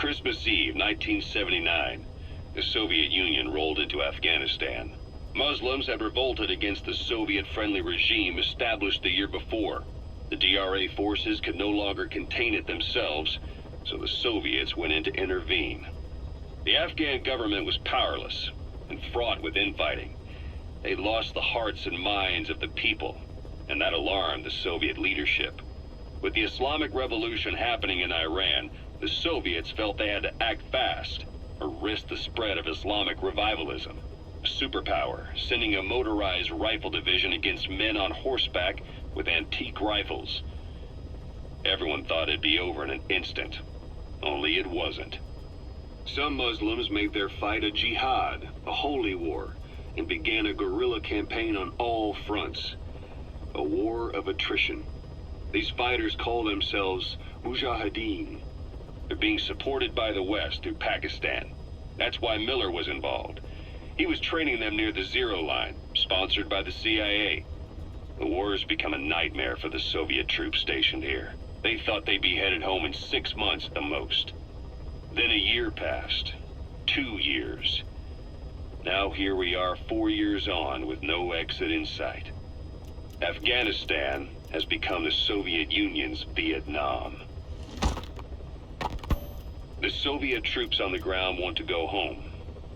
Christmas Eve, 1979, the Soviet Union rolled into Afghanistan. Muslims had revolted against the Soviet-friendly regime established the year before. The DRA forces could no longer contain it themselves, so the Soviets went in to intervene. The Afghan government was powerless and fraught with infighting. They lost the hearts and minds of the people, and that alarmed the Soviet leadership. With the Islamic Revolution happening in Iran, the Soviets felt they had to act fast or risk the spread of Islamic revivalism. A superpower, sending a motorized rifle division against men on horseback with antique rifles. Everyone thought it'd be over in an instant, only it wasn't. Some Muslims made their fight a jihad, a holy war, and began a guerrilla campaign on all fronts. A war of attrition. These fighters call themselves Mujahideen. They're being supported by the West through Pakistan. That's why Miller was involved. He was training them near the Zero Line, sponsored by the CIA. The war has become a nightmare for the Soviet troops stationed here. They thought they'd be headed home in 6 months at the most. Then a year passed. 2 years. Now here we are 4 years on with no exit in sight. Afghanistan has become the Soviet Union's Vietnam. The Soviet troops on the ground want to go home,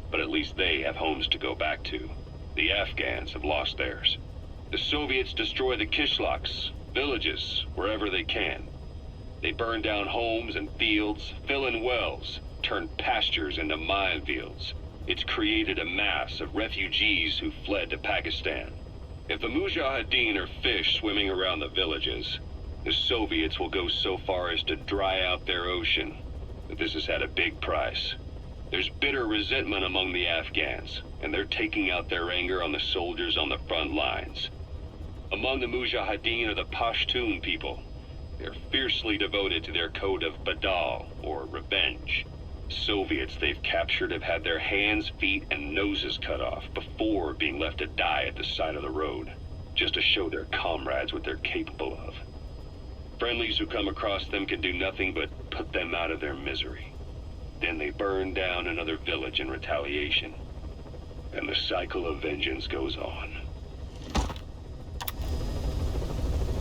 but at least they have homes to go back to. The Afghans have lost theirs. The Soviets destroy the kishlaks, villages, wherever they can. They burn down homes and fields, fill in wells, turn pastures into minefields. It's created a mass of refugees who fled to Pakistan. If the Mujahideen are fish swimming around the villages, the Soviets will go so far as to dry out their ocean. But this has had a big price. There's bitter resentment among the Afghans, and they're taking out their anger on the soldiers on the front lines. Among the Mujahideen are the Pashtun people. They're fiercely devoted to their code of Badal, or revenge. Soviets they've captured have had their hands, feet, and noses cut off before being left to die at the side of the road, just to show their comrades what they're capable of. Friendlies who come across them can do nothing but put them out of their misery. Then they burn down another village in retaliation. And the cycle of vengeance goes on.